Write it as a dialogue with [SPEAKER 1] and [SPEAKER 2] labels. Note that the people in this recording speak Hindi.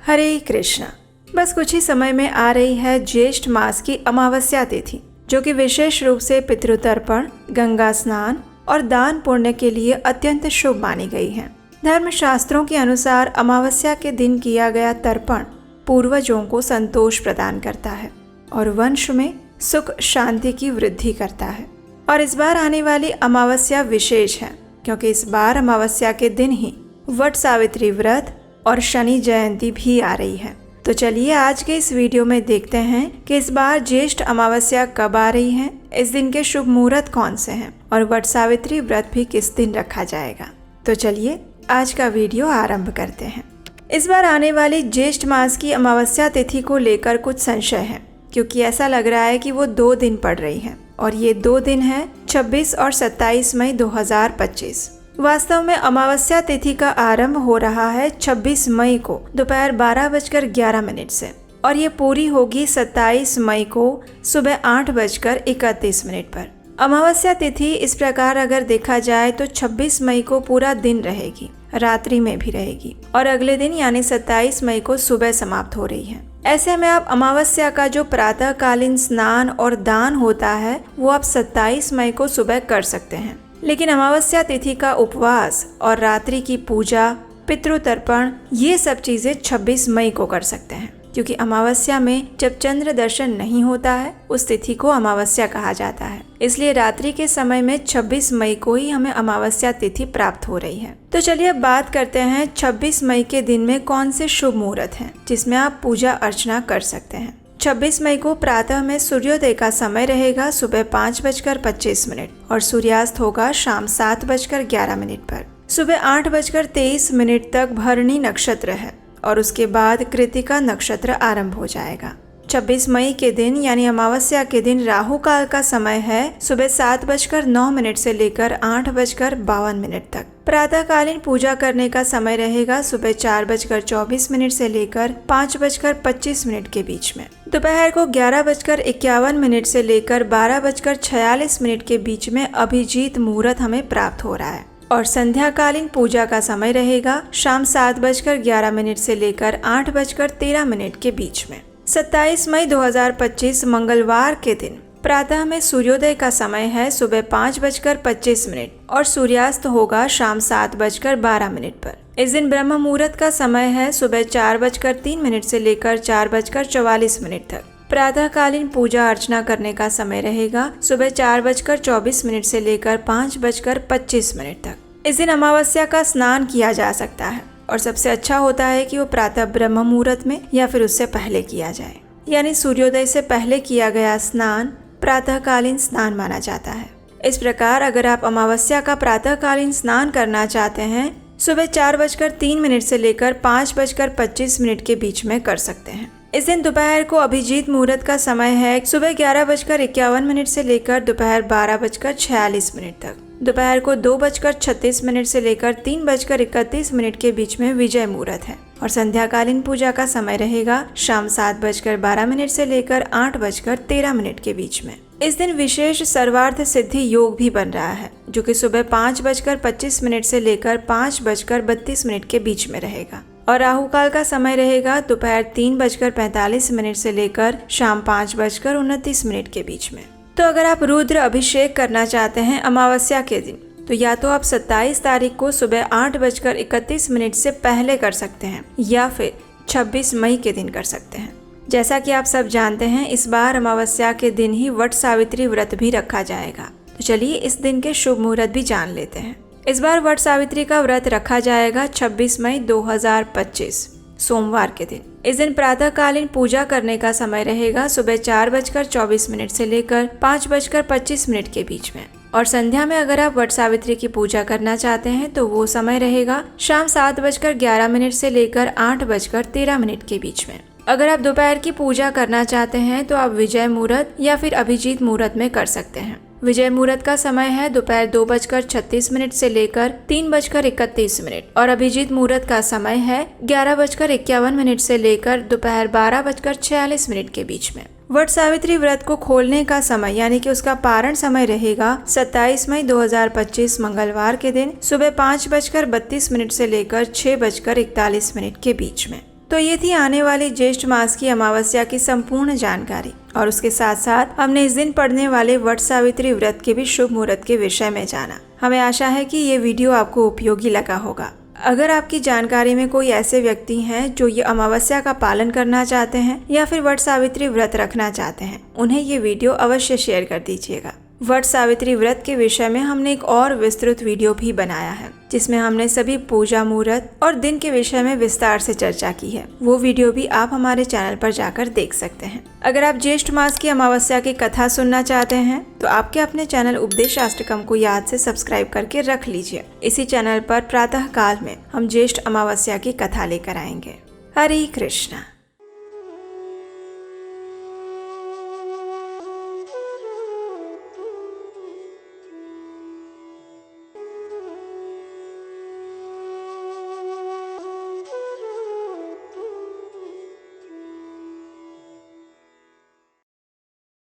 [SPEAKER 1] हरे कृष्णा। बस कुछ ही समय में आ रही है ज्येष्ठ मास की अमावस्या तिथि, जो कि विशेष रूप से पितृतर्पण, गंगा स्नान और दान पुण्य के लिए अत्यंत शुभ मानी गई है। धर्म शास्त्रों के अनुसार अमावस्या के दिन किया गया तर्पण पूर्वजों को संतोष प्रदान करता है और वंश में सुख शांति की वृद्धि करता है। और इस बार आने वाली अमावस्या विशेष है, क्योंकि इस बार अमावस्या के दिन ही वट सावित्री व्रत और शनि जयंती भी आ रही है। तो चलिए आज के इस वीडियो में देखते हैं कि इस बार ज्येष्ठ अमावस्या कब आ रही है, इस दिन के शुभ मुहूर्त कौन से हैं और वट सावित्री व्रत भी किस दिन रखा जाएगा। तो चलिए आज का वीडियो आरंभ करते हैं। इस बार आने वाली ज्येष्ठ मास की अमावस्या तिथि को लेकर कुछ संशय है, क्योंकि ऐसा लग रहा है कि वो 2 दिन पड़ रही है और ये 2 दिन है 26 और 27 मई 2025। वास्तव में अमावस्या तिथि का आरंभ हो रहा है 26 मई को दोपहर 12:11 से और ये पूरी होगी 27 मई को सुबह 8:31 पर। अमावस्या तिथि इस प्रकार अगर देखा जाए तो 26 मई को पूरा दिन रहेगी, रात्रि में भी रहेगी और अगले दिन यानी 27 मई को सुबह समाप्त हो रही है। ऐसे में आप अमावस्या का जो प्रातःकालीन स्नान और दान होता है वो आप 27 मई को सुबह कर सकते हैं, लेकिन अमावस्या तिथि का उपवास और रात्रि की पूजा, पितृतर्पण ये सब चीजें 26 मई को कर सकते हैं, क्योंकि अमावस्या में जब चंद्र दर्शन नहीं होता है उस तिथि को अमावस्या कहा जाता है। इसलिए रात्रि के समय में 26 मई को ही हमें अमावस्या तिथि प्राप्त हो रही है। तो चलिए अब बात करते हैं 26 मई के दिन में कौन से शुभ मुहूर्त हैं जिसमें आप पूजा अर्चना कर सकते हैं। 26 मई को प्रातः में सूर्योदय का समय रहेगा सुबह 5:25 और सूर्यास्त होगा शाम 7:11 पर। सुबह 8:23 तक भरणी नक्षत्र है और उसके बाद कृतिका नक्षत्र आरंभ हो जाएगा। 26 मई के दिन यानी अमावस्या के दिन राहु काल का समय है सुबह 7:09 से लेकर 8:52 तक। प्रातःकालीन पूजा करने का समय रहेगा सुबह 4:24 से लेकर 5:25 के बीच में। दोपहर को 11:51 से लेकर 12:46 के बीच में अभिजीत मुहूर्त हमें प्राप्त हो रहा है और संध्याकालीन पूजा का समय रहेगा शाम 7:11 से लेकर 8:13 के बीच में। 27 मई 2025 मंगलवार के दिन प्रातः में सूर्योदय का समय है सुबह 5:25 और सूर्यास्त होगा शाम 7:12 पर। इस दिन ब्रह्म मुहूर्त का समय है सुबह 4:03 से लेकर 4:44 तक। प्रातःकालीन पूजा अर्चना करने का समय रहेगा सुबह 4:24 से लेकर 5:25 तक। इस दिन अमावस्या का स्नान किया जा सकता है और सबसे अच्छा होता है कि वो प्रातः ब्रह्म मुहूर्त में या फिर उससे पहले किया जाए, यानी सूर्योदय से पहले किया गया स्नान प्रातःकालीन स्नान माना जाता है। इस प्रकार अगर आप अमावस्या का प्रातःकालीन स्नान करना चाहते हैं सुबह 4:03 से लेकर 5:25 के बीच में कर सकते हैं। इस दिन दोपहर को अभिजीत मुहूर्त का समय है सुबह 11:51 से लेकर दोपहर 12:46 तक। दोपहर को 2:36 से लेकर 3:31 के बीच में विजय मुहूर्त है और संध्याकालीन पूजा का समय रहेगा शाम 7:12 से लेकर 8:13 के बीच में। इस दिन विशेष सर्वार्थ सिद्धि योग भी बन रहा है, जो कि सुबह 5:25 से लेकर 5:32 के बीच में रहेगा और राहु काल का समय रहेगा दोपहर 3:45 से लेकर शाम 5:29 के बीच में। तो अगर आप रुद्र अभिषेक करना चाहते हैं अमावस्या के दिन, तो या तो आप 27 तारीख को सुबह 8:31 से पहले कर सकते हैं या फिर 26 मई के दिन कर सकते हैं। जैसा कि आप सब जानते हैं इस बार अमावस्या के दिन ही वट सावित्री व्रत भी रखा जाएगा। तो चलिए इस दिन के शुभ मुहूर्त भी जान लेते हैं। इस बार वट सावित्री का व्रत रखा जाएगा 26 मई 2025 सोमवार के दिन। इस दिन प्रातःकालीन पूजा करने का समय रहेगा सुबह 4:24 से लेकर 5:25 के बीच में और संध्या में अगर आप वट सावित्री की पूजा करना चाहते हैं तो वो समय रहेगा शाम 7:11 से लेकर 8:13 के बीच में। अगर आप दोपहर की पूजा करना चाहते हैं तो आप विजय मुहूर्त या फिर अभिजीत मुहूर्त में कर सकते हैं। विजय मुहूर्त का समय है दोपहर 2:36 से लेकर 3:31 और अभिजीत मुहूर्त का समय है 11:51 से लेकर दोपहर 12:46 के बीच में। वट सावित्री व्रत को खोलने का समय यानी कि उसका पारण समय रहेगा 27 मई 2025 मंगलवार के दिन सुबह 5:32 से लेकर 6:41 के बीच में। तो ये थी आने वाली ज्येष्ठ मास की अमावस्या की संपूर्ण जानकारी और उसके साथ साथ हमने इस दिन पड़ने वाले वट सावित्री व्रत के भी शुभ मुहूर्त के विषय में जाना। हमें आशा है कि ये वीडियो आपको उपयोगी लगा होगा। अगर आपकी जानकारी में कोई ऐसे व्यक्ति हैं जो ये अमावस्या का पालन करना चाहते हैं या फिर वट सावित्री व्रत रखना चाहते हैं, उन्हें ये वीडियो अवश्य शेयर कर दीजिएगा। वट सावित्री व्रत के विषय में हमने एक और विस्तृत वीडियो भी बनाया है जिसमें हमने सभी पूजा मुहूर्त और दिन के विषय में विस्तार से चर्चा की है। वो वीडियो भी आप हमारे चैनल पर जाकर देख सकते हैं। अगर आप ज्येष्ठ मास की अमावस्या की कथा सुनना चाहते हैं तो आपके अपने चैनल उपदेशाष्टकम को याद से सब्सक्राइब करके रख लीजिए। इसी चैनल पर प्रातः काल में हम ज्येष्ठ अमावस्या की कथा लेकर आएंगे। हरे कृष्णा।